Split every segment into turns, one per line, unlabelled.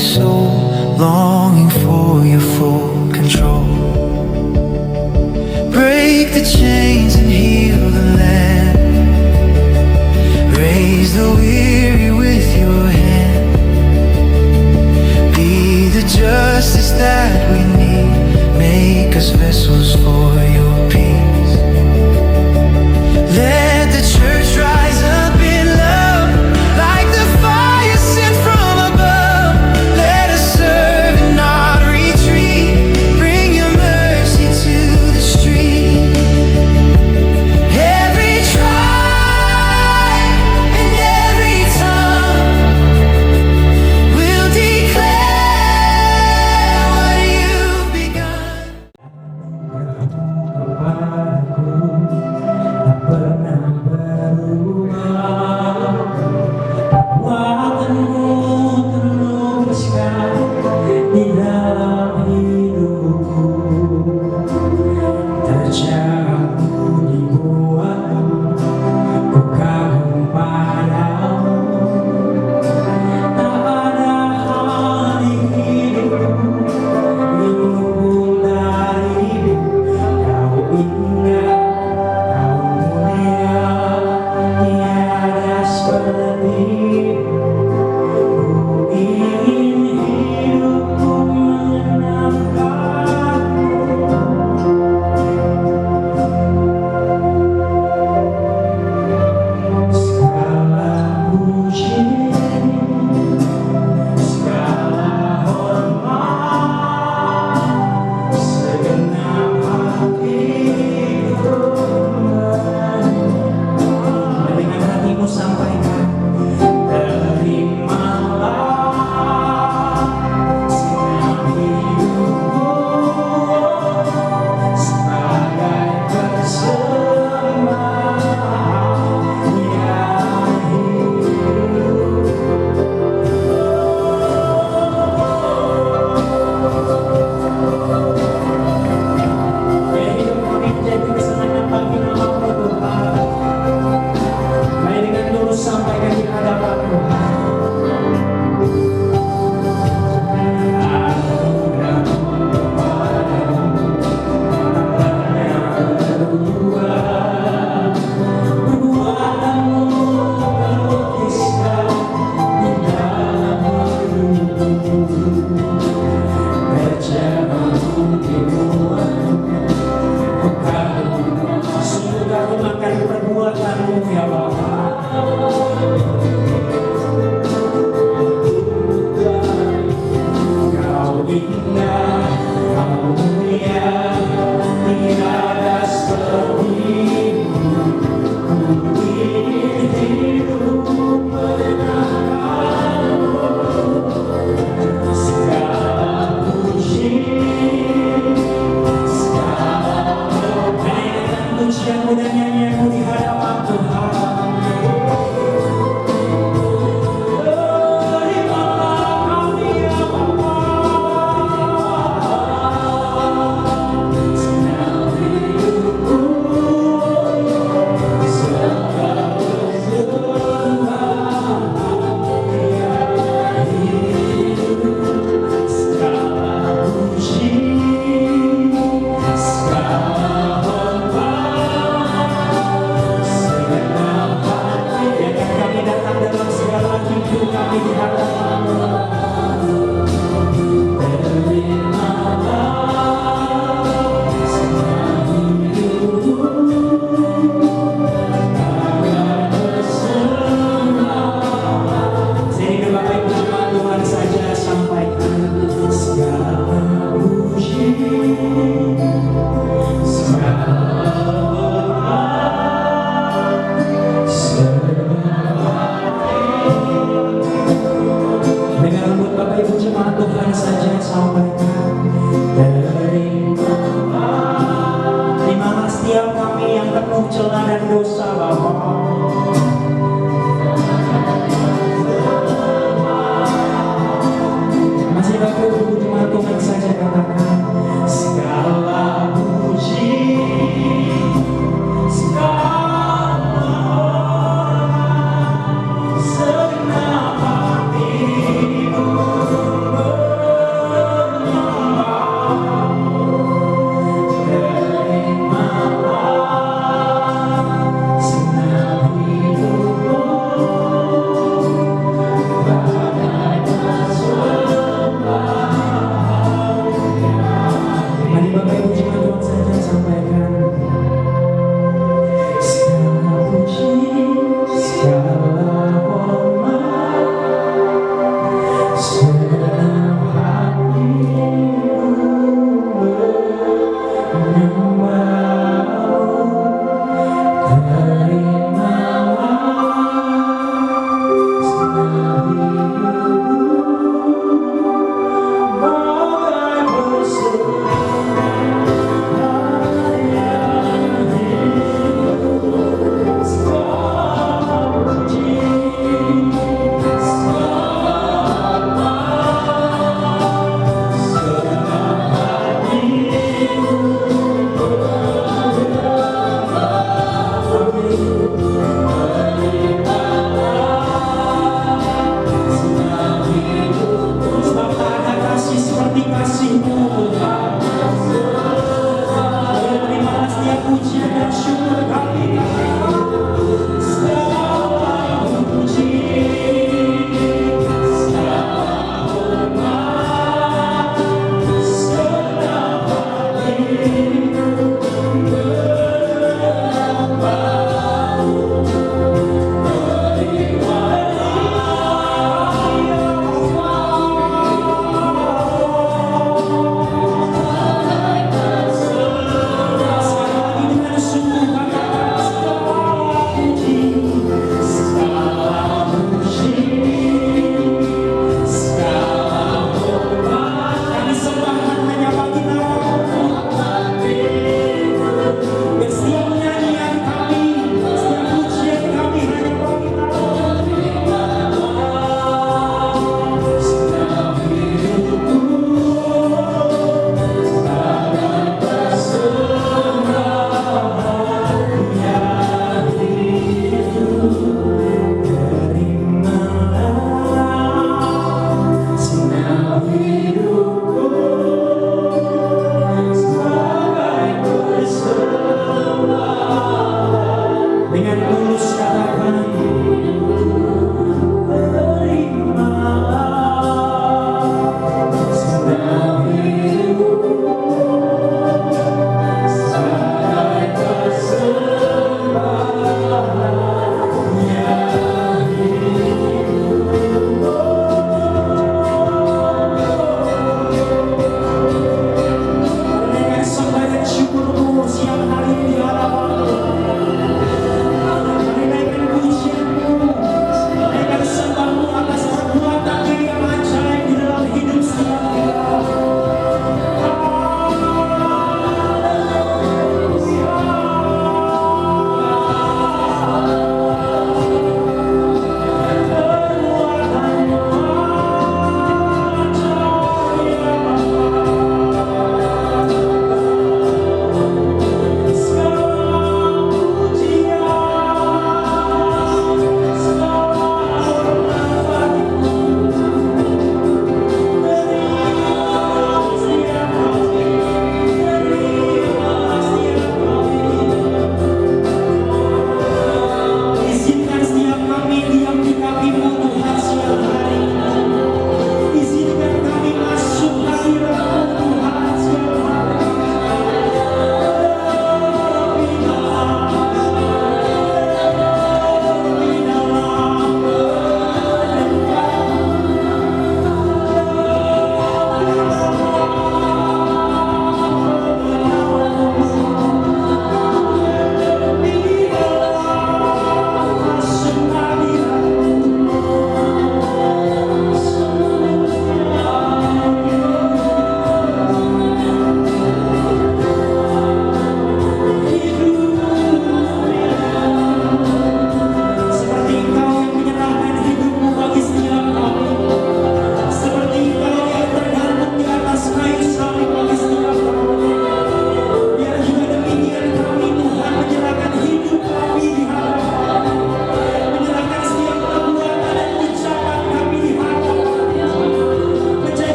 soul, longing for your full control. Break the chains and heal the land. Raise the weary with your hand. Be the justice that we need. Make us vessels for your peace. Let the church rise up in love, like the fire sent from above. Let us serve and not retreat. Bring your mercy to the street. Every tribe and every tongue will declare what you've begun.
Sebab tak ada kasih seperti kasih-Mu Tuhan. Terimalah setiap pujian dan syukur kami. Segala puji, segala hormat, segala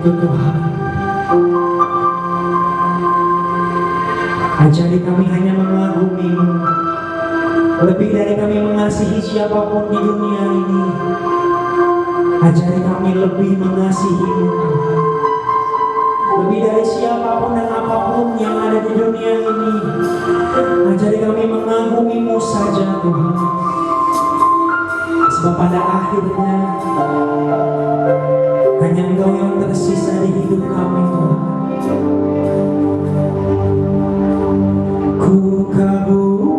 itu Tuhan. Ajari kami hanya mengagumi-Mu, lebih dari kami mengasihi siapapun di dunia ini. Ajari kami lebih mengasihi-Mu Tuhan, lebih dari siapapun dan apapun yang ada di dunia ini. Ajari kami mengagumi-Mu saja Tuhan, sebab pada akhirnya hanya Engkau yang tersisa di hidup kami Tuhan. Ku kagum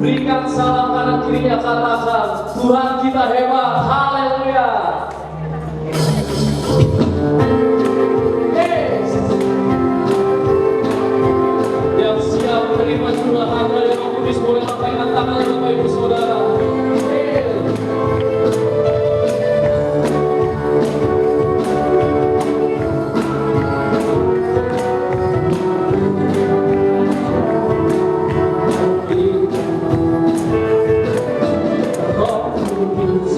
berikan salam kanan kirinya ke atasan. Tuhan kita hebat, haleluya. Yang siap menerima curahan dari Roh Kudus boleh lambaikan tangannya Bapak Ibu Saudara. Roh Kudus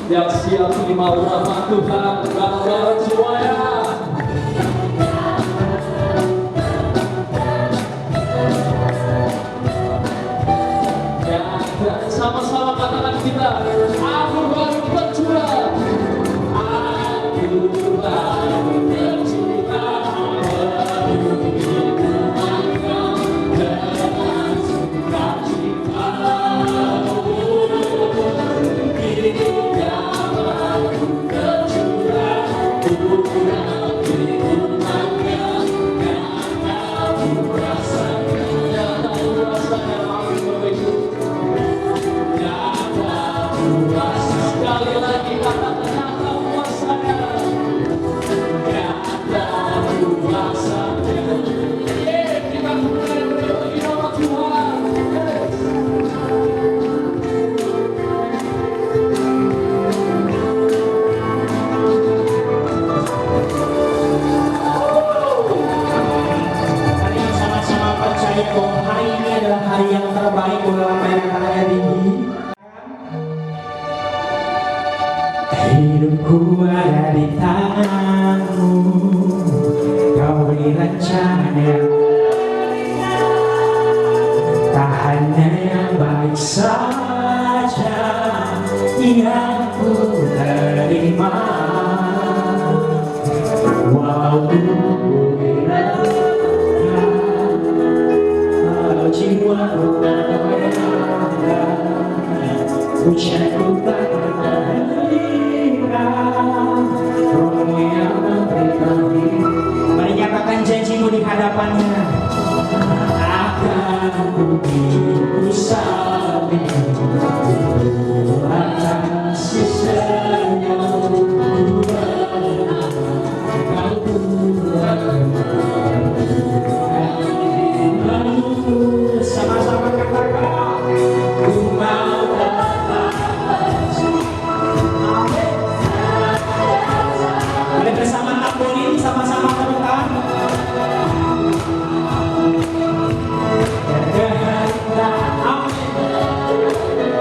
Yang siap terima rahmat Tuhan, bareng-bareng semuanya. Dan sama-sama katakan kita, aku baru berjuang. Aku baru berjuang menuju kemenangan dengan sukacita. Sekali lagi katakan nyata kuasanya, nyata kuasanya. Kita mulai beri nama Tuhan.
Mari sama-sama percaya bahwa hari ini adalah hari yang terbaik buat apa yang akan terjadi. Hidupku ada di tanganmu, kau beri rencana, tak hanya yang baik saja yang ku terima. Walau ku bilang jiwaku ucapku tak rohmu yang memberikan hidup. Mari nyatakan janjimu di hadapannya. Akan ku salib atas sisanya sama-sama katakan ku mau datang. Boleh bersama tamborin, sama-sama temukan. Kehendak amin.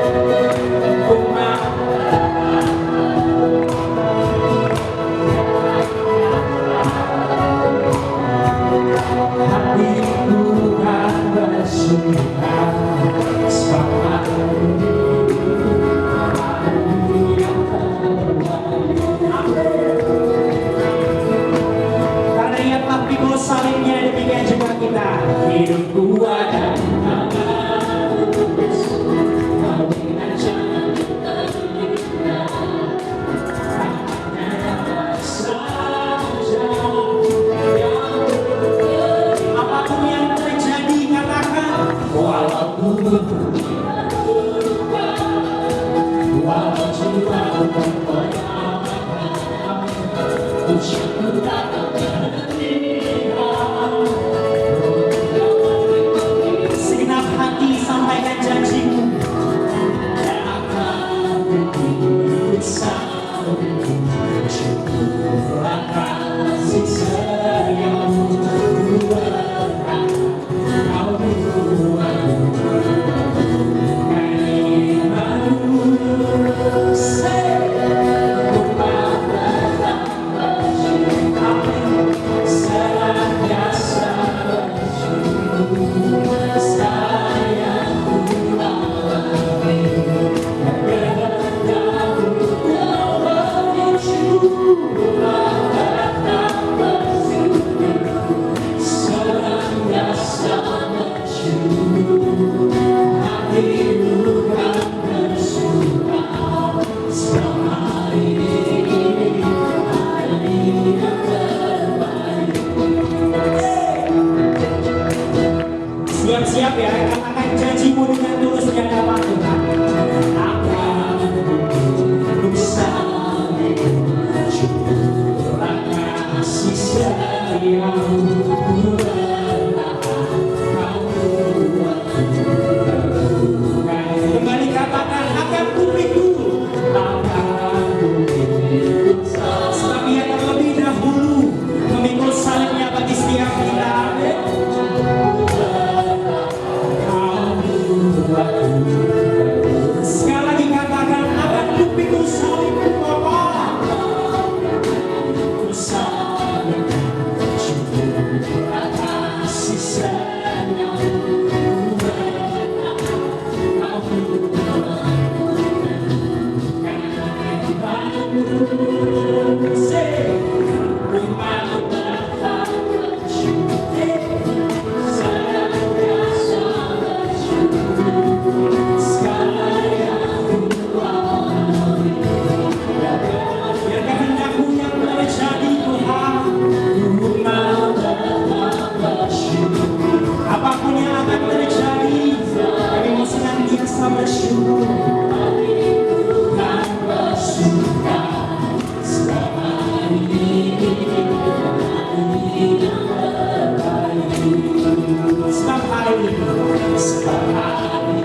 Sebab hari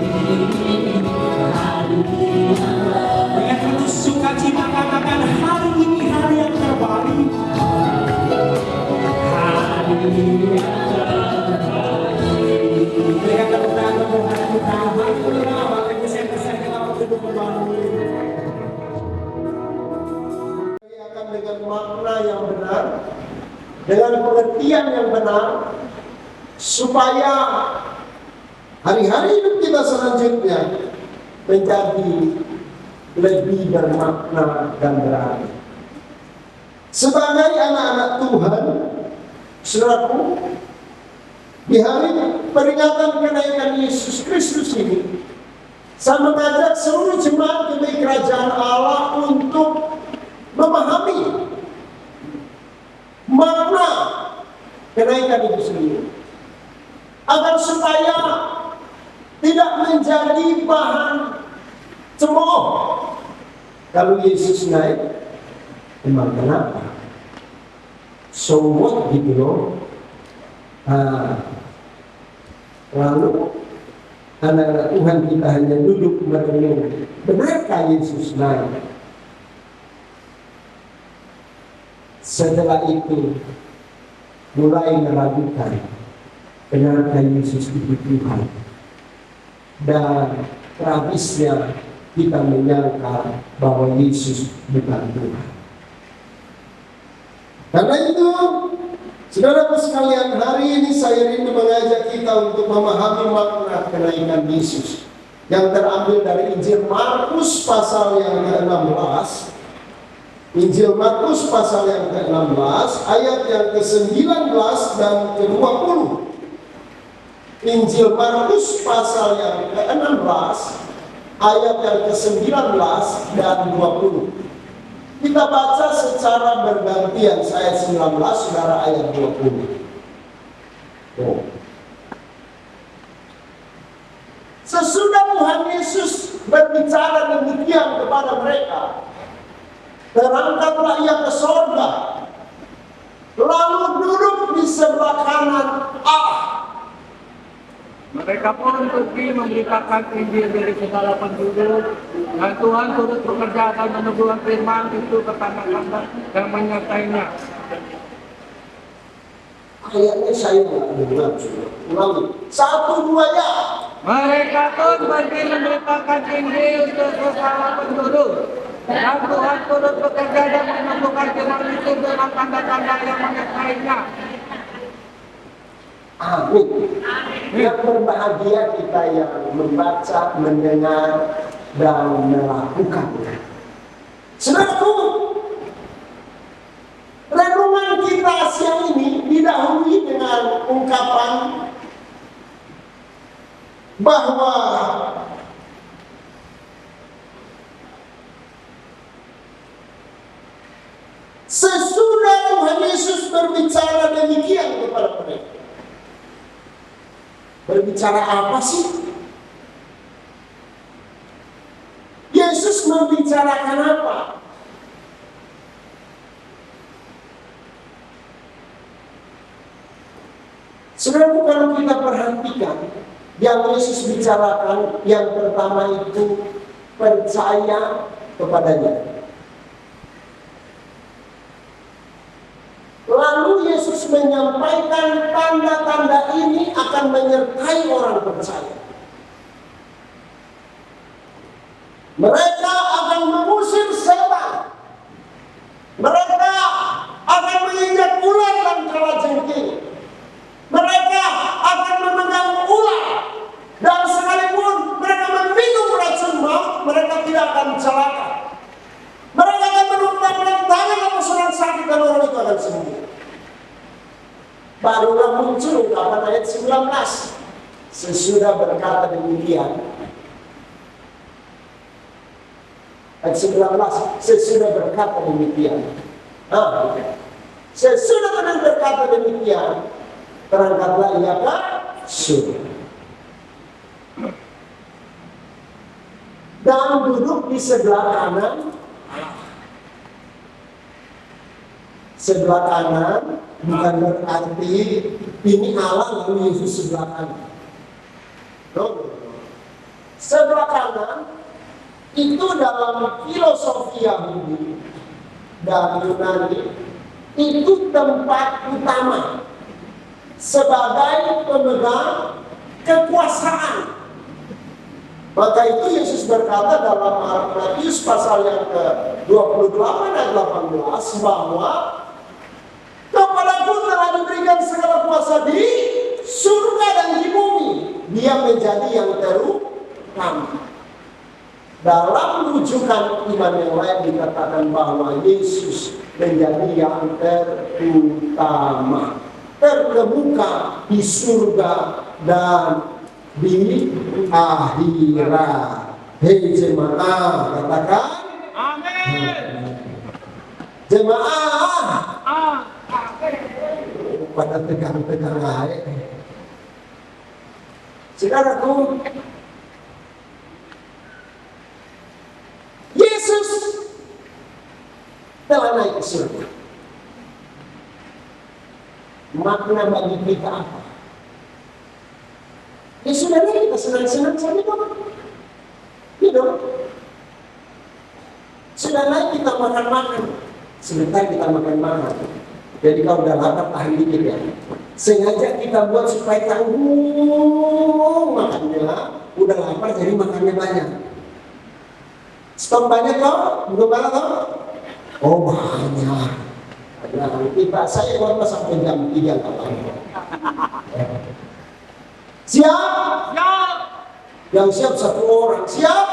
ini dengan penuh sukacita katakan hari ini hari yang terbaik. Hari yang terbaik. Berikan tepuk tangan untuk Tuhan kita. Haleluya. Bapak Ibu saya kita berduduk kembali.
Akan dengan makna yang benar, dengan pengertian yang benar, supaya hari-hari hidup kita selanjutnya menjadi lebih bermakna dan berarti. Sebagai anak-anak Tuhan, saudaraku, di hari peringatan kenaikan Yesus Kristus ini, saya mengajak seluruh jemaat demi kerajaan Allah untuk memahami makna kenaikan itu sendiri, agar supaya tidak menjadi bahan cemooh. Kalau Yesus naik, emang kenapa? So what gitu loh. Lalu anak-anak Tuhan kita hanya duduk merenung, benarkah Yesus naik? Setelah itu mulai meragukan, benarkah Yesus itu Tuhan? Dan tragisnya kita menyangka bahwa Yesus bukan Tuhan. Karena itu, saudaraku sekalian, hari ini saya rindu mengajak kita untuk memahami makna kenaikan Yesus yang terambil dari Injil Markus pasal yang ke-16. Injil Markus pasal yang ke-16 ayat yang ke-19 dan ke-20. Injil Markus pasal yang ke-16 ayat yang ke-19 dan 20. Kita baca secara bergantian, ayat 19, saudara ayat 20. Sesudah Tuhan Yesus berbicara demikian kepada mereka, terangkatlah ia ke sorga, lalu duduk di sebelah kanan Allah.
Mereka pun pergi memberitakan Injil dari segala penduduk, dan Tuhan turut bekerja dan meneguhkan firman itu ke tanda-tanda yang menyertainya.
Ayatnya saya nggak dengar, ulangi. 1, 2 ya.
Mereka pun pergi memberitakan Injil ke segala penduduk, dan Tuhan turut bekerja dan meneguhkan firman itu dengan tanda-tanda yang menyertainya.
Amin. Yang berbahagia kita yang membaca, mendengar, dan melakukan. Saudaraku, renungan kita siang ini didahului dengan ungkapan bahwa sesudah Tuhan Yesus berbicara demikian kepada mereka. Berbicara apa sih? Yesus membicarakan apa? Saudara, kalau kita perhatikan yang Yesus bicarakan, yang pertama itu percaya kepadanya. Lalu Yesus menyampaikan tanda-tanda ini akan menyertai orang percaya. Mereka akan mengusir setan. Mereka akan menginjak ular dan kalajengking. Mereka akan memegang ular. Dan sekalipun mereka meminum racun maut, mereka tidak akan celaka. Mereka akan menumpankan tangan apa orang sakit dan orang itu akan sembuh. Barulah muncul ungkapan ayat 19. Sesudah berkata demikian, ayat 19, sesudah berkata demikian. Sesudah Tuhan berkata demikian, terangkatlah ia ke surga. dan duduk di sebelah kanan. Sebelah kanan bukan berarti ini Allah lalu Yesus sebelah kanan. No. Sebelah kanan itu dalam filosofi Yahudi dan Yunani itu tempat utama sebagai pemegang kekuasaan. Maka itu Yesus berkata dalam Matius pasal yang ke-28 ayat 18 bahwa kepadaku telah diberikan segala kuasa di surga dan di bumi. Dia menjadi yang terutama. Dalam rujukan iman yang lain dikatakan bahwa Yesus menjadi yang terutama, terkemuka di surga dan di akhirat. Hei jemaah, katakan
Amin.
jemaah. Pada tegang-tegang aja. Saudaraku, Yesus telah naik ke surga. Makna bagi kita apa? Ya sudah lah, kita senang-senang saja dong. Hidup. Sudah lah kita makan-makan. Sebentar kita makan-makan. Jadi kalau udah lapar tahan dikit ya. Sengaja kita buat supaya tanggung makannya. Udah lapar jadi makannya banyak. Stok banyak loh, belum banyak loh. Oh banyak. Nah, kita saya buat sampai jam 3 kapan. Siap?
Siap.
Yang siap satu orang. Siap?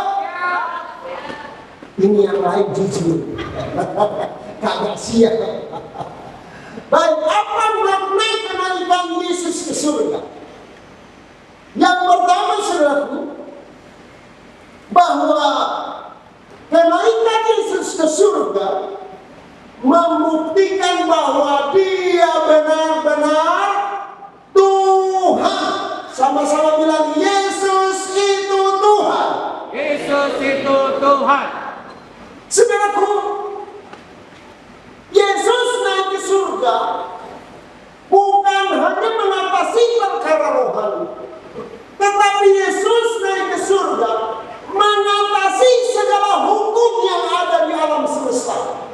Ini yang lain jujur. Kagak siap. Baik, apa makna kenaikan Yesus ke surga? Yang pertama, saudaraku, bahwa kenaikan Yesus ke surga membuktikan bahwa Dia benar-benar Tuhan. Sama-sama bilang, Yesus itu Tuhan.
Yesus itu Tuhan.
Saudaraku, Yesus naik ke surga bukan hanya mengatasi perkara rohani, tetapi Yesus naik ke surga mengatasi segala hukum yang ada di alam semesta.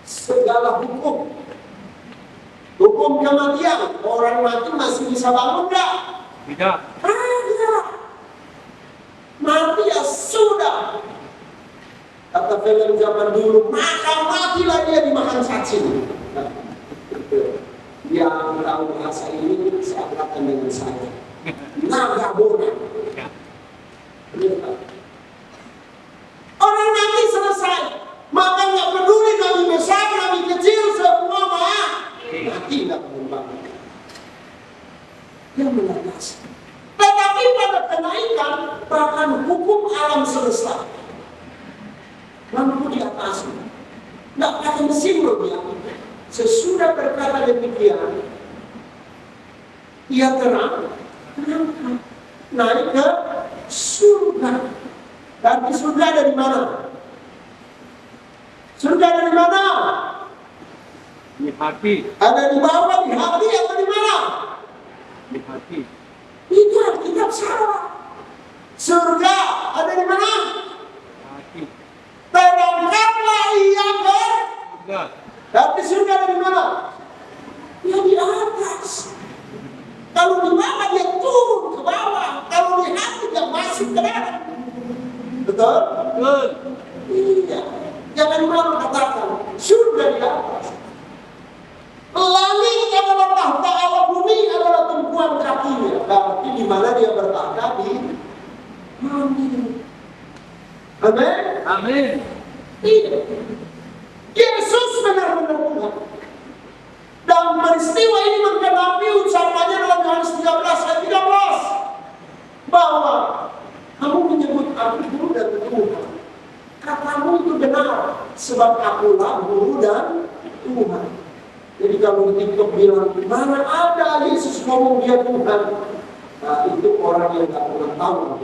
Segala hukum. Hukum kematian, orang mati masih bisa bangun enggak?
Tidak.
Tidak. Mati ya sudah. Kata film zaman dulu, maka matilah dia dimakan cacing. Yang tahu bahasa ini seakan dengan saya. Naga bodoh. Orang mati selesai. Maka nggak peduli kami besar, kami kecil, semua mati nggak bangun. Dia mengatasi. Tetapi pada kenaikan bahkan hukum alam semesta mampu diatasi. Nggak pakai mesin loh dia. Sesudah berkata demikian, ia terangkat naik ke surga. Tapi surga dari mana? Surga dari mana?
Di hati.
Ada di bawah, di hati, atau di mana?
Di hati.
Itu Alkitab salah. Surga ada di mana?
Hati.
Terangkatlah ia ke.
Sudah.
Tapi surga ada di mana? Ya di atas. Kalau di bawah dia turun ke bawah. Kalau di hati dia masuk ke dalam. Betul?
Betul.
Iya. Jangan malu katakan surga di atas. Langit adalah tahta Allah, bumi adalah tumpuan kakinya. Berarti di mana dia bertahta di bumi. Amin.
Amin.
Tidak. Yesus benar-benar Tuhan. Dan peristiwa ini menggenapi ucapannya dalam Yohanes 13 ayat 13 bahwa kamu menyebut aku guru dan Tuhan. Katamu itu benar sebab akulah guru dan Tuhan. Jadi kalau di TikTok bilang, mana ada Yesus ngomong dia Tuhan? Nah, itu orang yang nggak pernah tahu.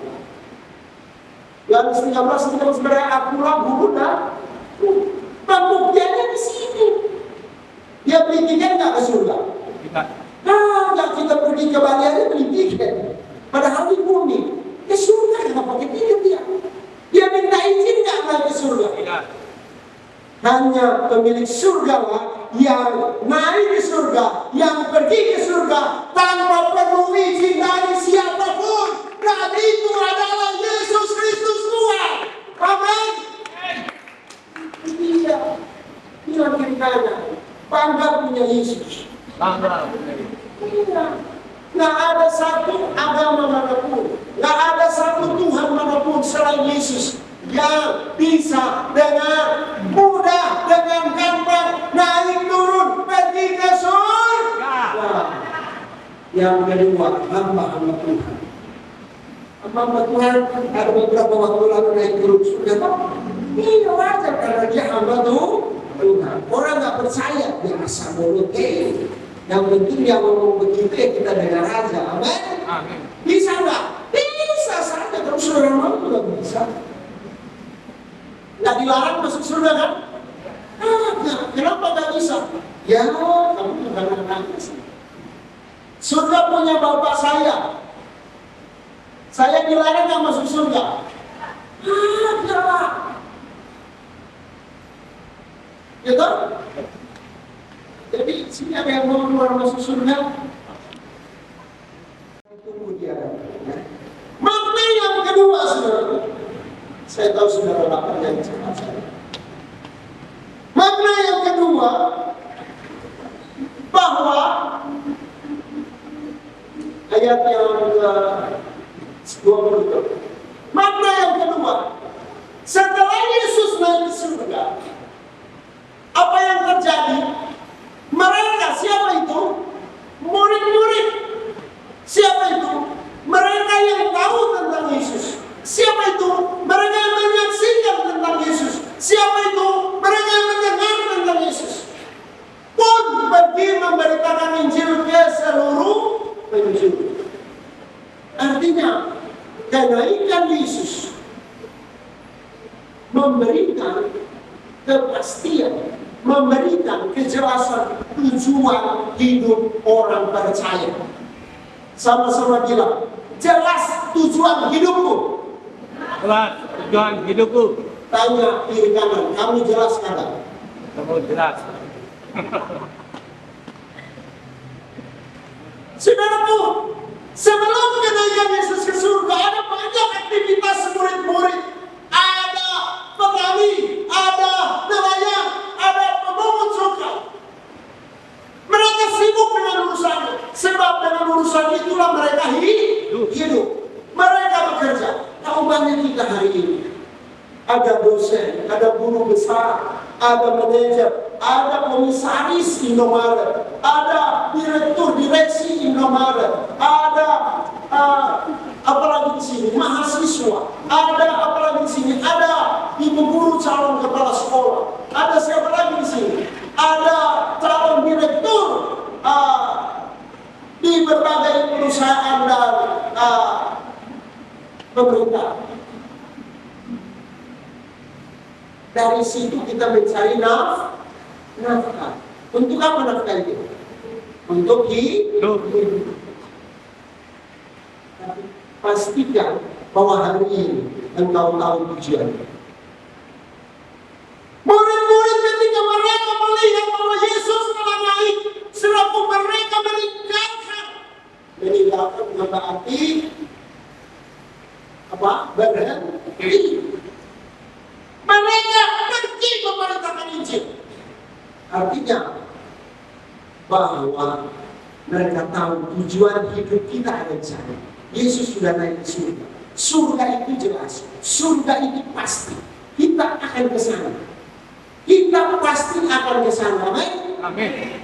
Yohanes 13 kita sebenarnya akulah Buddha. Pembuktiannya di sini. Dia beli tiket nggak ke surga?
Tidak.
Nah, yang kita pergi ke Bali aja beli tiket. Padahal di bumi ke surga nggak pakai tiket dia. Dia minta izin nggak naik ke surga?
Tidak.
Hanya pemilik surga lah yang naik ke surga, yang pergi ke surga tanpa perlu izin dari siapapun. Dan itu adalah Yesus Kristus Tuhan. Amin. Iya. Bilang kirikanya, bangga punya Yesus.
Bangga.
Iya. Nggak ada satu agama manapun, nggak ada satu Tuhan manapun selain Yesus yang bisa dengan mudah, dengan gampang naik turun pergi ke surga. Nah, yang kedua, hamba-hamba Tuhan. Hamba Tuhan ada beberapa waktu lalu naik turun surga. Ini wajar karena dia hamba Tuhan. Orang nggak percaya dia asal mulut. Yang penting dia ngomong begitu ya kita dengar aja. Amin. Bisa nggak? Bisa saja. Kalau saudara mau juga bisa. Nggak dilarang masuk surga kan? Kenapa nggak bisa? Ya, kamu jangan nangis. Surga punya bapak saya. Saya dilarang nggak masuk surga. Jangan. Gitu? Jadi sini ada yang mau keluar masuk surga. Tunggu dia. Makna yang kedua, saudara. Saya tahu saudara lapar yang cepat saya. Makna yang kedua, bahwa ayat yang ke-20. Makna yang kedua, setelah Yesus naik ke surga, apa yang terjadi? Mereka siapa itu? Murid-murid. Siapa itu? Mereka yang tahu tentang Yesus. Siapa itu? Mereka yang menyaksikan tentang Yesus. Siapa itu? Mereka yang mendengar tentang Yesus. Pun pergi memberitakan Injil ke seluruh penjuru. Artinya, kenaikan Yesus memberikan kepastian, memberikan kejelasan tujuan hidup orang percaya. Sama-sama bilang, jelas tujuan hidupku.
Jelas tujuan hidupku.
Tanya kiri kanan, kamu jelas kata?
Kamu jelas.
Saudaraku, sebelum kenaikan Yesus ke surga, ada banyak aktivitas murid-murid. Ada petani, ada nelayan, ada pemungut cukai. Mereka sibuk dengan urusannya, sebab dengan urusan itulah mereka hidup. Mereka bekerja. Tahu banyak kita hari ini. Ada dosen, ada guru besar, ada manajer, ada komisaris Indomaret, ada direktur direksi Indomaret, ada apalagi di sini mahasiswa, ada apalagi di sini, ada ibu guru calon kepala sekolah, ada siapa lagi di sini, ada calon direktur di berbagai perusahaan dan pemerintah. Dari situ kita mencari nafkah. Untuk apa nafkah itu? Untuk hidup. Tapi pastikan bahwa hari ini engkau tahu tujuan. Murid-murid ketika mereka melihat bahwa Yesus telah naik, selaku mereka meninggalkan bukan berarti apa? Berhenti. Mereka pergi memberitakan Injil. Artinya bahwa mereka tahu tujuan hidup kita ada di sana. Yesus sudah naik ke surga. Surga itu jelas. Surga itu pasti. Kita akan ke sana. Kita pasti akan ke sana.
Amin.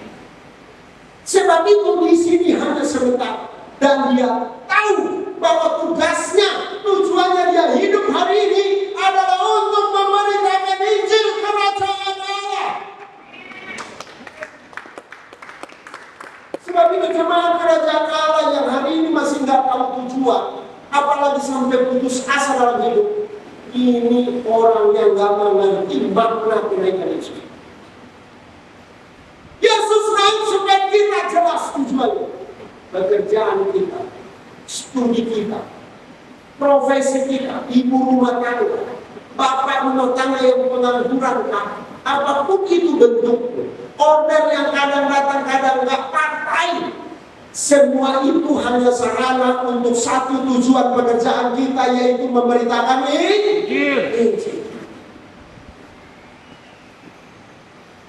Sebab itu di sini hanya sebentar. Dan dia tahu bahwa tugasnya, tujuannya dia hidup hari ini adalah untuk memberitakan Injil kerajaan Allah. Sebab itu jemaat kerajaan Allah yang hari ini masih nggak tahu tahu tujuan, apalagi sampai putus asa dalam hidup. Ini orang yang gak mengerti makna kenaikan Yesus. Yesus naik supaya kita jelas tujuannya. Pekerjaan kita, studi kita, profesi kita, ibu rumah tangga, bapak rumah tangga yang pengangguran, apapun itu bentuknya, order yang kadang datang kadang nggak partai, semua itu hanya sarana untuk satu tujuan pekerjaan kita, yaitu memberitakan Injil.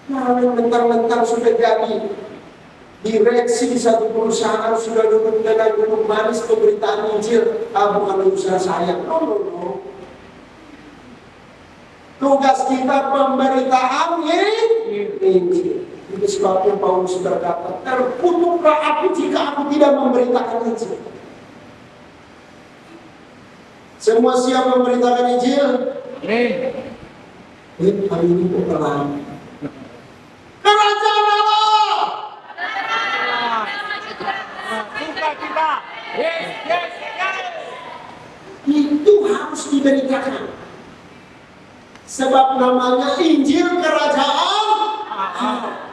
Nah, mentang-mentang sudah jadi direksi di satu perusahaan, sudah duduk dengan duduk manis pemberitaan Injil, bukan urusan saya. No. Tugas kita pemberitaan Injil. Itu sebabnya Paulus berkata, terkutuklah aku jika aku tidak memberitakan Injil. Semua siap memberitakan Injil? Hari ini pelan. Kerajaan Allah.
Buka kita. Yes.
Itu harus diberitakan. Sebab namanya Injil Kerajaan Allah.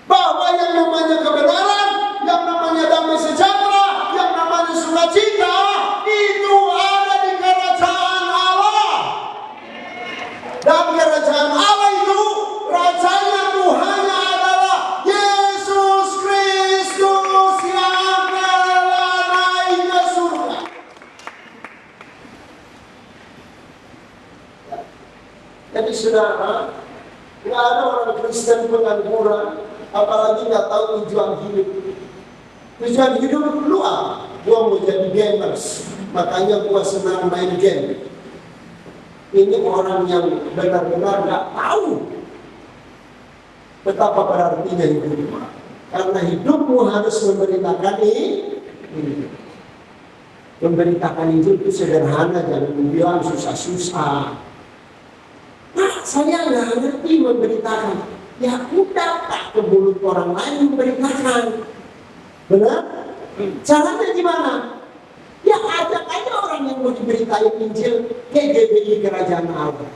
Bahwa yang namanya kebenaran, yang namanya damai sejahtera, yang namanya sukacita, itu ada di Kerajaan Allah. Dan Kerajaan Allah itu, Rajanya Tuhannya adalah Yesus Kristus yang telah naik ke surga. Jadi saudara, nggak ada orang Kristen pengangguran, apalagi nggak tahu tujuan hidup. Tujuan hidup lu apa? Gua mau jadi gamers, makanya gua senang main game. Ini orang yang benar-benar nggak tahu betapa berartinya hidup. Karena hidupmu harus memberitakan ini. Memberitakan itu sederhana, jangan bilang susah-susah. Nah, saya nggak ngerti memberitakan. Ya udah, tak ke mulut orang lain memberitakan. Benar? Caranya gimana? Ya ajak aja orang yang mau diberitain Injil ke GBI Kerajaan Allah.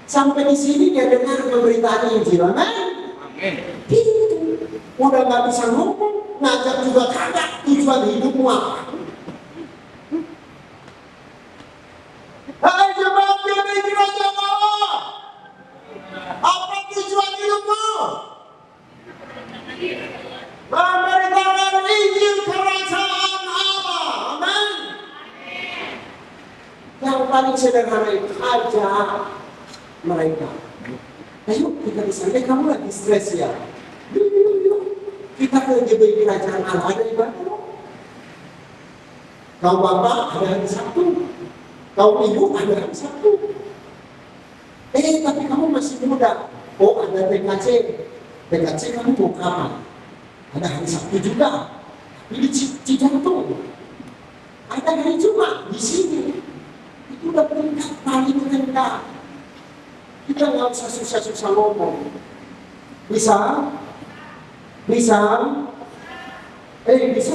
Sampai di sini dia dengar pemberitaan Injil. Amin. Gitu. Udah nggak bisa ngomong, ngajak juga kagak. Tujuan hidupmu apa? Hai jemaat GBI Kerajaan Allah. Apa tujuan hidupmu? Memberitakan Injil Kerajaan Allah. Amin. Yang paling sederhana itu ajak mereka. Ayo kita di sana. Kamu lagi stres ya? Yuk. Kita ke GBI Kerajaan Allah, ada ibadah. Kau bapak ada hari Sabtu. Kau ibu ada hari Sabtu. Tapi kamu masih muda. Oh, ada TKC. TKC kamu mau kapan? Ada hari Sabtu juga. Ini Cijantung. Ada hari Jumat di sini. Itu udah peringkat paling rendah. Kita nggak usah susah-susah ngomong. Bisa? Bisa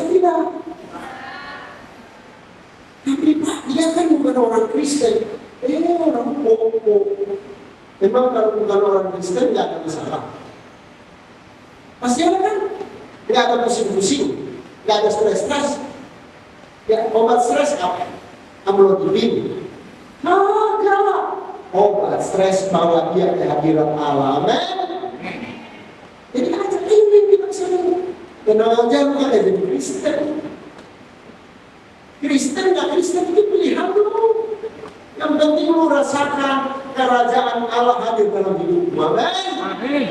tidak? Tapi Pak, dia kan bukan orang Kristen. Orang bohong. Memang kalau bukan orang Kristen nggak ada masalah. Pasti ada kan? Nggak ada pusing-pusing, nggak ada stres-stres. Ya, obat stres apa? Amlodipin. Kagak. Obat stres bawa dia ke hadirat Allah. Amin. Jadi ajak ini kita sering. Tenang aja, lu kan jadi Kristen. Kristen nggak Kristen itu pilihan lu. Yang penting lu rasakan kerajaan Allah hadir dalam hidupmu. Amin.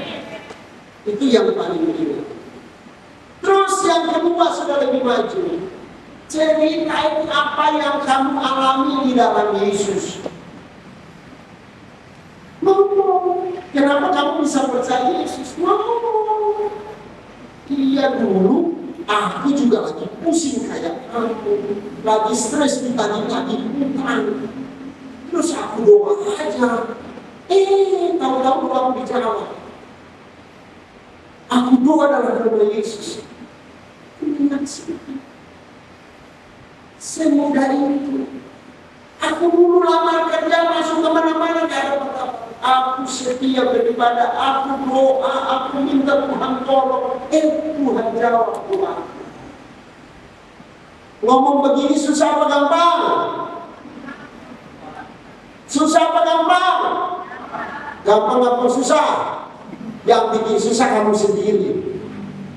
Itu yang paling penting. Terus yang kedua sudah lebih maju. Ceritain apa yang kamu alami di dalam Yesus. Ngomong. Kenapa kamu bisa percaya Yesus? Ngomong. Iya dulu, aku juga lagi pusing kayak kamu. Lagi stres ditagi-tagi utang. Terus aku doa aja. Tahu-tahu doa dijawab. Aku doa dalam nama Yesus. Kemudian sedikit. Semudah itu. Aku dulu lamar kerja masuk kemana-mana gak ada apa-apa. Aku setia beribadah, aku doa, aku minta Tuhan tolong. Tuhan jawab doa. Ngomong begini susah apa gampang? Susah apa gampang? Gampang apa susah? Yang bikin susah kamu sendiri.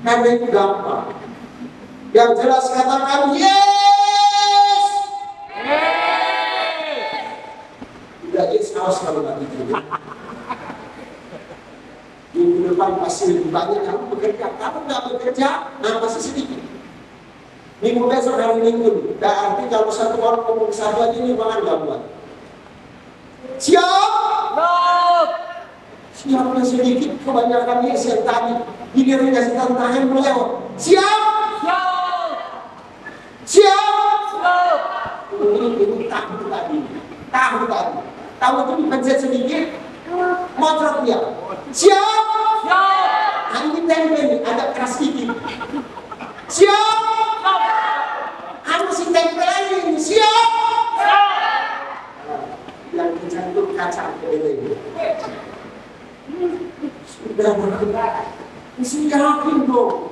Karena itu gampang. Yang jelas katakan yes. Tidak yes awas kalau nggak gitu. Minggu depan pasti lebih banyak kamu bekerja. Kamu nggak bekerja, nah pasti sedikit. Minggu besok hari Minggu. Berarti kalau satu orang ngomong satu aja ini makan nggak buat. Siap? Siapnya sedikit, kebanyakan yes yang tadi. Giliran kasih tantangan melewat. Siap? Siap? Ini tahu tadi. Tahu itu dipencet sedikit, motret dia. Siap? Nah, ini tempe nih, agak keras sedikit. Siap? Harus si tempe lagi. Siap? Yang kecantum kacang ini. Sudah bergerak. Mesti yakin dong.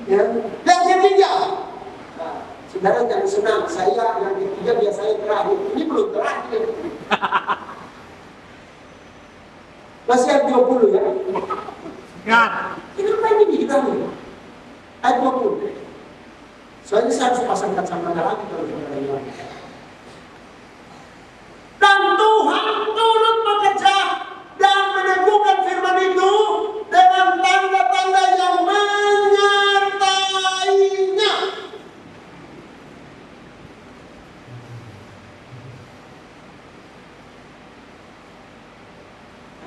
Ya. Yang ketiga. Nah, saudara jangan senang. Saya yang ketiga biasanya terakhir. Ini belum terakhir. Masih ada 20 ya. Kenapa ini kita nih? Ayat 20. Soalnya saya harus pasang kacamata lagi kalau saudara bilang. Dan Tuhan turut bekerja dan meneguhkan firman itu dengan tanda-tanda yang menyertainya.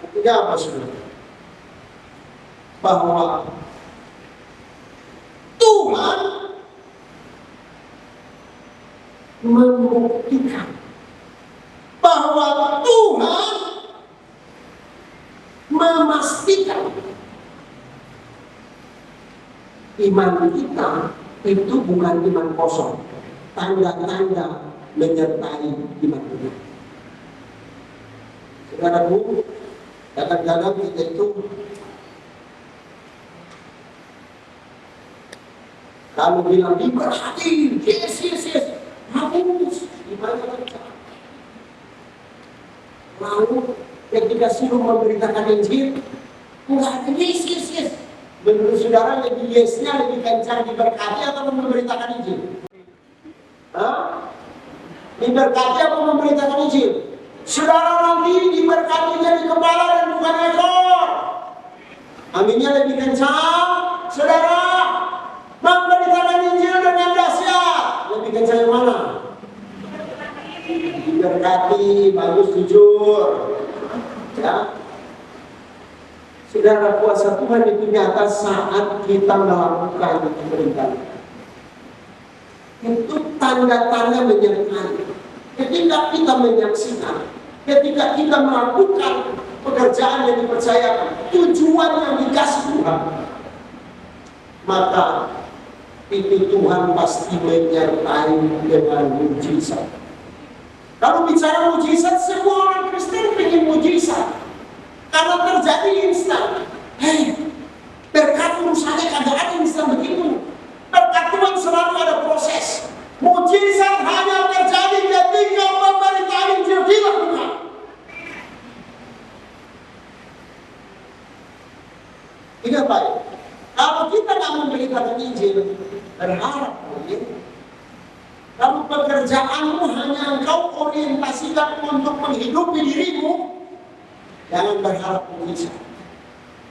Artinya apa saudara? Bahwa Tuhan membuktikan bahwa Tuhan memastikan iman kita itu bukan iman kosong. Tanda-tanda menyertai iman kita. Saudaraku, kadang-kadang kita itu kalau bilang diberkati, yes, harus gimana kita? Lalu ketika suruh memberitakan Injil, enggak ada yes. Menurut saudara lebih yesnya lebih kencang diberkati atau memberitakan Injil? Diberkati atau memberitakan Injil? Saudara nanti diberkati jadi kepala dan bukan ekor. Aminnya lebih kencang. Saudara memberitakan Injil dengan dahsyat, lebih kencang yang mana? Diberkati, bagus, jujur. Ya. Saudara, kuasa Tuhan itu nyata saat kita melakukan pemerintahan. Itu tanda-tanda menyertai. Ketika kita menyaksikan, ketika kita melakukan pekerjaan yang dipercayakan, tujuan yang dikasih Tuhan, maka itu Tuhan pasti menyertai dengan mujizat. Kalau bicara mujizat, semua orang Kristen ingin mujizat. Karena terjadi instan. Berkat urusannya kagak ada instan begitu. Berkat Tuhan selalu ada proses. Mujizat hanya terjadi ketika pemberitaan Injil dilakukan. Ingat baik, kalau kita nggak memberitakan Injil, berharap mungkin. Kalau pekerjaanmu hanya engkau orientasikan untuk menghidupi dirimu, jangan berharap mujizat.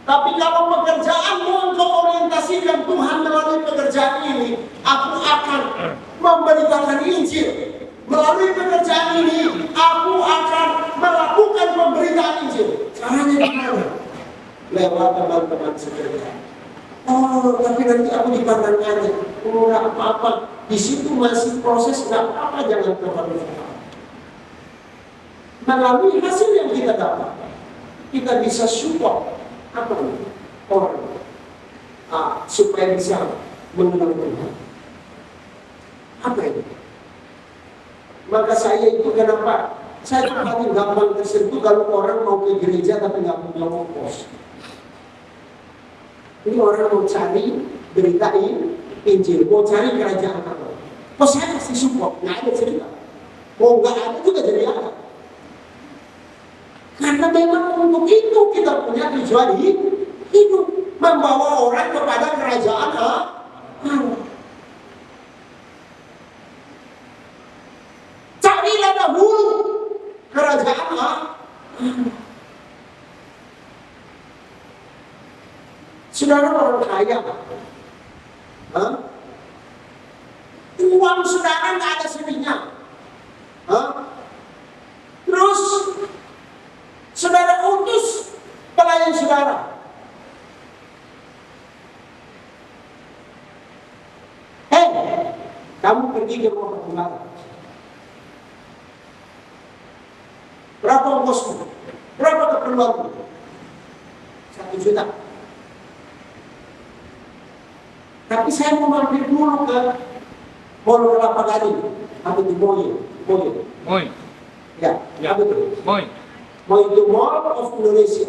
Tapi kalau pekerjaanmu engkau orientasikan Tuhan melalui pekerjaan ini, aku akan memberitakan Injil. Melalui pekerjaan ini, aku akan melakukan pemberitaan Injil. Caranya gimana? Lewat teman-teman sekerja. Oh, tapi nanti aku dipandang aja. Oh, nggak apa-apa. Di situ masih proses, nggak apa-apa, jangan terlalu. Melalui hasil yang kita dapat, kita bisa support apa itu? Orang supaya bisa mengenal Tuhan. Apa itu? Maka saya itu kenapa? Saya paling gampang tersentuh kalau orang mau ke gereja tapi nggak punya ongkos. Ini orang mau cari beritain Injil, mau cari kerajaan Allah. Kok saya kasih support? Nggak ada cerita. Mau nggak ada juga jadi apa? Karena memang untuk itu kita punya tujuan hidup, membawa orang kepada kerajaan Allah. Carilah dahulu kerajaan Allah. Saudara orang kaya, uang saudara nggak ada sedihnya. Terus saudara utus pelayan saudara. Hei, kamu pergi ke rumah penggembala. Berapa ongkosmu? Berapa keperluanmu? 1 juta. Tapi saya mau mampir dulu ke Mall Kelapa Gading. Apa itu Moy? Ya, apa itu? Moy itu Mall of Indonesia.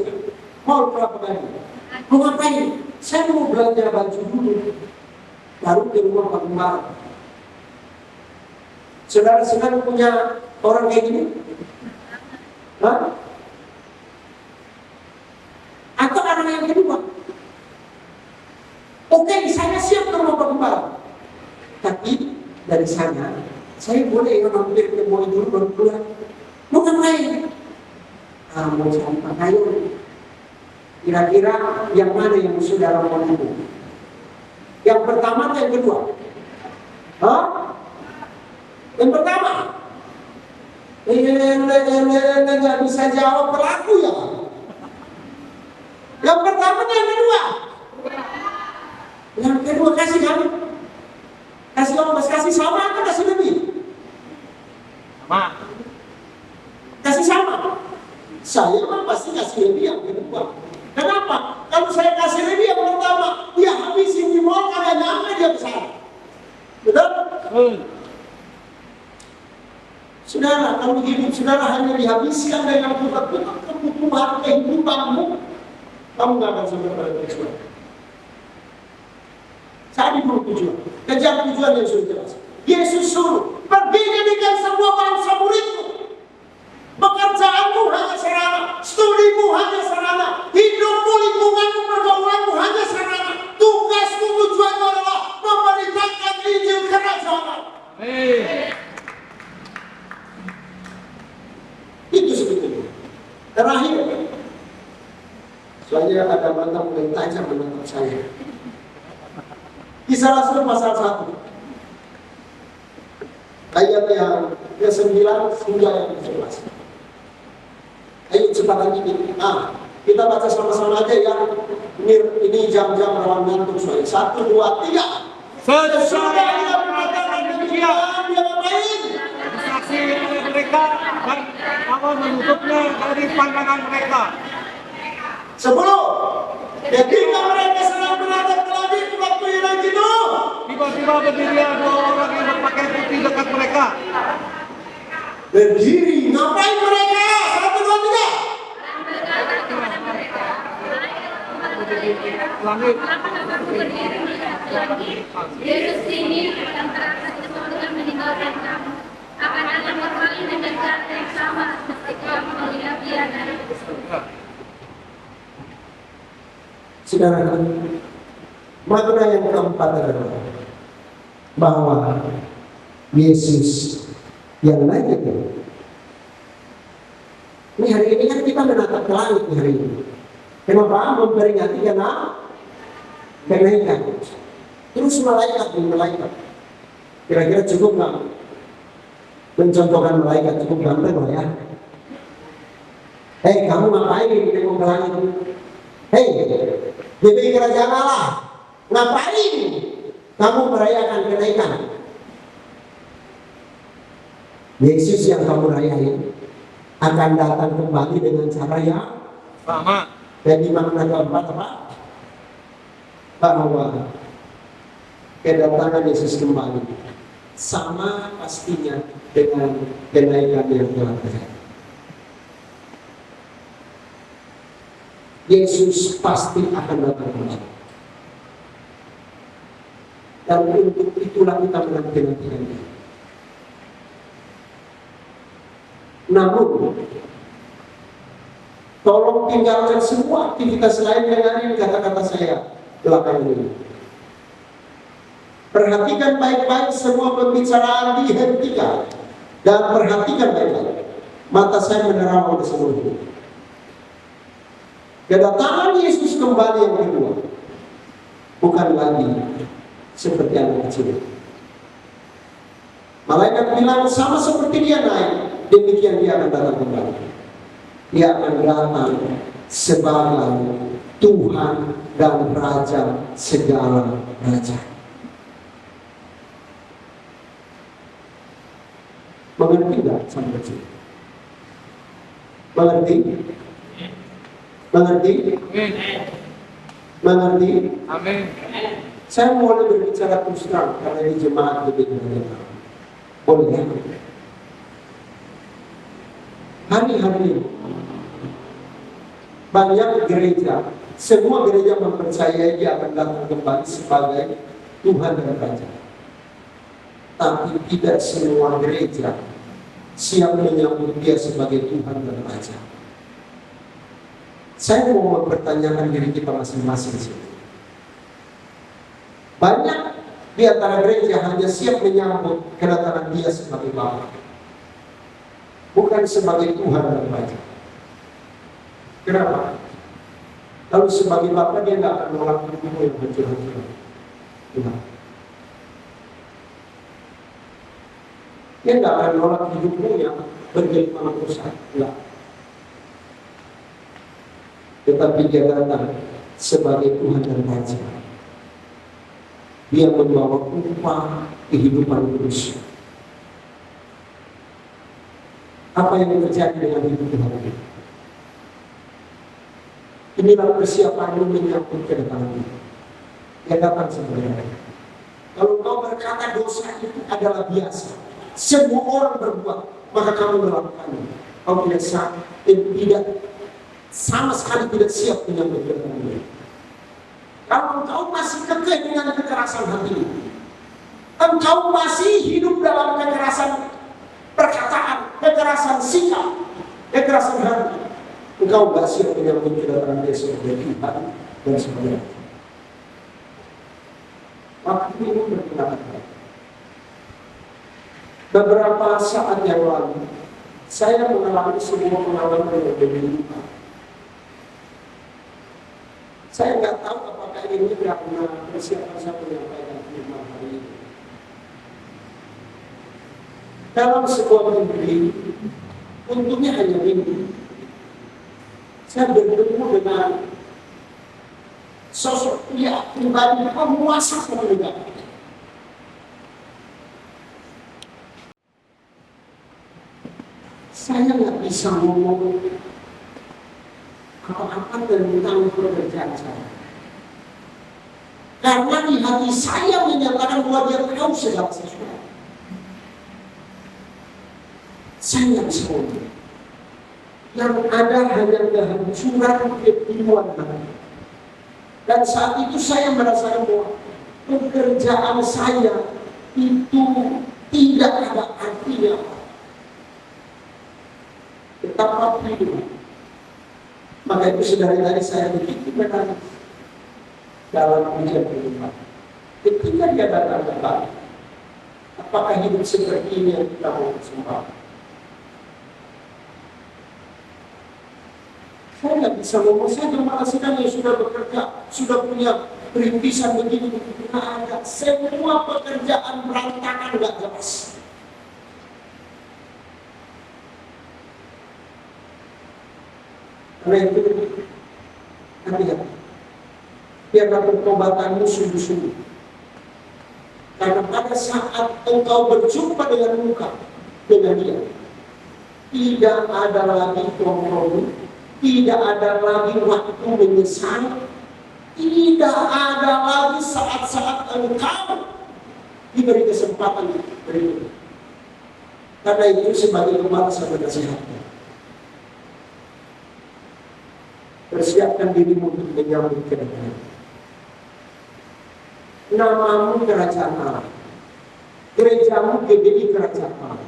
Mall Kelapa Gading. Mau ngapain? Saya mau belanja baju dulu. Baru ke rumah Pak Gembala. Saudara-saudara punya orang kayak gini? Hah? Atau orang yang kedua? Oke, saya siap ke rumah Pak Gembala. Tapi dari sana, saya boleh mampir ke Moy dulu baru pulang. Mau ngapain? Mau cari pakaian. Kira-kira yang mana yang saudara mau dulu? Yang pertama atau yang kedua? Hah? Yang pertama? Nggak bisa jawab pelaku ya. Yang pertama atau yang kedua? Yang kedua kasih kami. Kasih ongkos, kasih sama atau kasih lebih? Sama. Kasih sama. Saya mah pasti kasih lebih yang kedua. Kenapa? Kalau saya kasih lebih yang pertama, dia habisin di mall karena nyampe dia besar. Betul? Saudara, kalau hidup saudara hanya dihabiskan dengan kebutuhan kehidupanmu, kamu nggak akan sampai pada tujuan. Cari dulu tujuan, kejar tujuan yang sudah jelas. Yesus suruh, pergi jadikan semua bangsa muridku. Pekerjaanmu hanya sarana, studimu hanya sarana, hidupmu, lingkunganmu, pergaulanmu hanya sarana. Tugasmu, tujuanmu adalah memberitakan Injil kerajaan. Itu sebetulnya. Terakhir, saya ada mata mulai tajam menatap saya. Kisah Rasul pasal 1 ayat yang ke-9 hingga yang ke-11. Ayo cepat lagi kita baca sama-sama aja ya. Ini jam-jam rawan ngantuk soalnya. 1, 2, 3. Sesudah ia mengatakan demikian, dia ngapain?
Saksi mereka dan Allah menutupnya dari pandangan mereka.
10. Ketika mereka sedang menatap ke langit waktu yang itu,
Tiba-tiba berdiri 2 orang yang berpakaian putih dekat mereka.
berdiri. Ngapain mereka? 1, 2, 3.
Langit.
Yesus ini akan terangkat dengan meninggalkan kamu. Akan ada kembali dengan cara yang sama ketika melihat dia dari surga.
Saudara, makna yang keempat adalah bahwa Yesus yang naik itu. Ini hari ini kan kita menatap ke langit hari ini. Kenapa? Memperingati kenaikan. Terus malaikat. Kira-kira cukup nggak? Mencontohkan malaikat cukup ganteng lah ya. Hei, kamu ngapain di ke langit? Hei, di kerajaan Allah, ngapain kamu merayakan kenaikan? Yesus yang kamu rayain akan datang kembali dengan cara yang
Sama.
Jadi makna keempat apa? Bahwa kedatangan Yesus kembali sama pastinya dengan kenaikan yang telah terjadi. Yesus pasti akan datang kembali. Dan untuk itulah kita menanti-nantikan Dia. Namun, tolong tinggalkan semua aktivitas lain dengan kata-kata saya belakangan ini. Perhatikan baik-baik semua pembicaraan, dihentikan dan perhatikan baik-baik. Mata saya menerawang ke seluruh. Kedatangan Yesus kembali yang kedua bukan lagi seperti anak kecil. Malaikat bilang sama seperti dia naik, demikian dia akan datang kembali. Dia akan datang sebagai Tuhan dan Raja segala raja. Mengerti tidak sampai sini? Mengerti? Mengerti? Mengerti?
Amin.
Saya mulai berbicara terus terang karena ini jemaat lebih banyak. Boleh ya? Hari-hari ini banyak gereja, semua gereja mempercayai dia akan datang kembali sebagai Tuhan dan Raja. Tapi tidak semua gereja siap menyambut dia sebagai Tuhan dan Raja. Saya mau mempertanyakan diri kita masing-masing sini. Banyak di antara gereja hanya siap menyambut kedatangan dia sebagai Bapa, bukan sebagai Tuhan dan Raja. Kenapa? Lalu sebagai Bapa dia tidak akan menolak hidupmu yang hancur-hancur. Tuhan. Dia tidak akan menolak hidupmu yang bergelimang dosa. Tidak. Tetapi dia datang sebagai Tuhan dan Raja. Dia membawa upah kehidupan kudus. Apa yang terjadi dengan hidup Tuhan ini? Inilah persiapanmu menyambut kedatangan Dia. Dia datang sebenarnya. Kalau kau berkata dosa itu adalah biasa, semua orang berbuat, maka kamu melakukannya. Kau tidak sah dan tidak sama sekali tidak siap menyambut kedatangan Dia. Kalau engkau masih kekeh dengan kekerasan hati, engkau masih hidup dalam kekerasan perkataan, kekerasan sikap, kekerasan hati, engkau gak siap menyambut kedatangan Dia sebagai Tuhan dan sebagai Raja. Waktu ini berpendapat. Beberapa saat yang lalu, saya mengalami sebuah pengalaman yang memilukan. Saya nggak tahu apakah ini karena persiapan saya menyampaikan firman hari ini. Dalam sebuah mimpi, untungnya hanya mimpi, saya bertemu dengan sosok pria pribadi penguasa satu negara. Saya nggak bisa ngomong apa-apa tentang pekerjaan saya. Karena di hati saya menyatakan bahwa Dia tahu segala sesuatu. Saya nggak bisa ngomong. Yang ada hanya kehancuran kepiluan hati. Dan saat itu saya merasakan bahwa pekerjaan saya itu tidak ada artinya. Betapa hidup. Maka itu dari saya begitu menangis dalam ujian kehidupan. Ketika Dia datang kembali, apakah hidup seperti ini yang kita mau sembah? Saya nggak bisa ngomong, saya terima kasih kan yang sudah bekerja, sudah punya perintisan begini. Nah, ada semua pekerjaan berantakan nggak jelas. Karena itu, hati-hati. Biarlah pertobatanmu sungguh-sungguh. Karena pada saat engkau berjumpa dengan muka dengan Dia, tidak ada lagi kompromi, tidak ada lagi waktu menyesal, tidak ada lagi saat-saat engkau diberi kesempatan berikut. Karena itu sebagai gembala saya menasihatkan, persiapkan dirimu untuk menyambut kedatangan. Namamu kerajaan Allah, gerejamu GBI kerajaan Allah.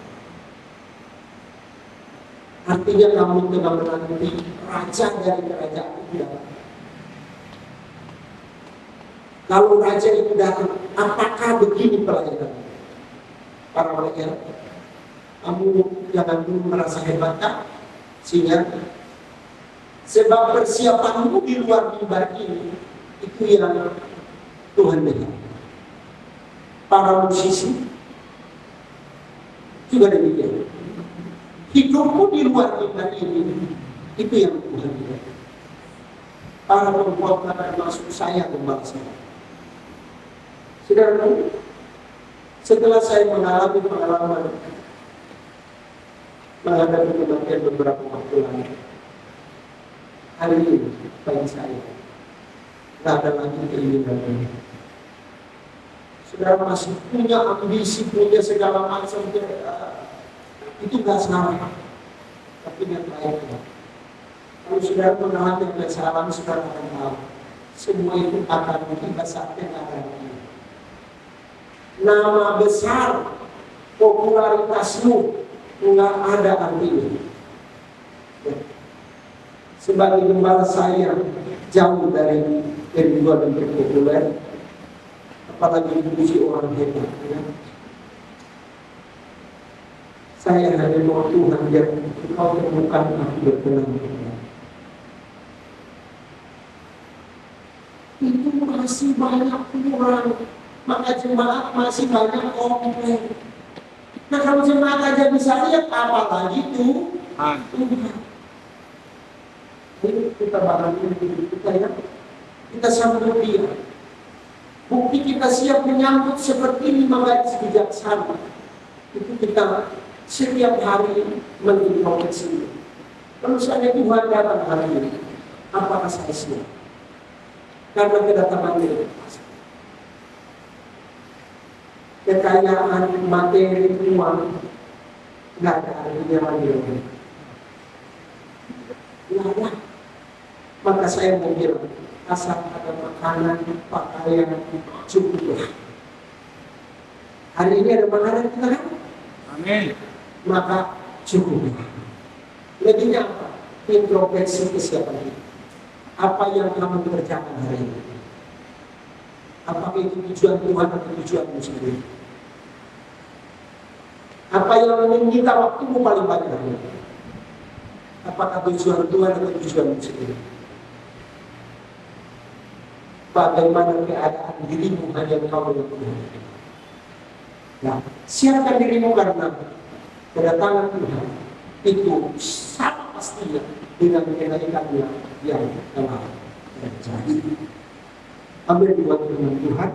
Artinya kamu telah menanti raja dari kerajaan itu datang. Kalau raja itu datang, apakah begini pelayanan? Para rakyat, kamu jangan dulu merasa hebat kan? Sehingga sebab persiapanmu di luar mimbar ini itu yang Tuhan lihat. Para musisi juga demikian. Hidupmu di luar mimbar ini itu yang Tuhan lihat. Para perempuan termasuk saya gembala saya. Saudara, setelah saya mengalami pengalaman menghadapi kematian beberapa waktu lalu, hari ini bagi saya tidak ada lagi keinginan ini. Saudara masih punya ambisi, punya segala macam, itu nggak salah, tapi yang baik. Kalau saudara mengalami kesalahan, saudara akan tahu semua itu akan tiba saatnya akan. Nama besar, popularitasmu nggak ada artinya. Sebagai gembala saya jauh dari kedua dan populer, apalagi dipuji orang hebat. Ya. Saya hanya mau Tuhan biar Engkau temukan aku berkenan. Itu masih banyak kurang. Maka jemaat masih banyak komplain. Nah kalau jemaat aja bisa lihat, apa lagi tuh? Ini kita barangin diri kita ya. Kita sambut dia. Bukti kita siap menyambut seperti 5 gadis bijaksana. Itu kita setiap hari mengintrospeksi. Kalau saya Tuhan datang hari ini, apakah saya siap? Karena kedatangan dia. Kekayaan materi uang nggak ada artinya lagi. Nggak ada. Maka saya mau bilang, asal ada makanan, pakaian, cukup. Hari ini ada makanan kita kan? Amin. Maka cukup. Lebihnya apa? Introspeksi kesiapan kita. Apa yang kamu kerjakan hari ini? Apakah itu tujuan Tuhan atau tujuanmu sendiri? Apa yang menyita waktumu paling banyak? Apakah tujuan Tuhan atau tujuanmu sendiri? Bagaimana keadaan dirimu hanya kau yang Tuhan? Nah, siapkan dirimu karena kedatangan Tuhan itu sama pastinya dengan kenaikannya yang telah terjadi. Ambil dua firman Tuhan.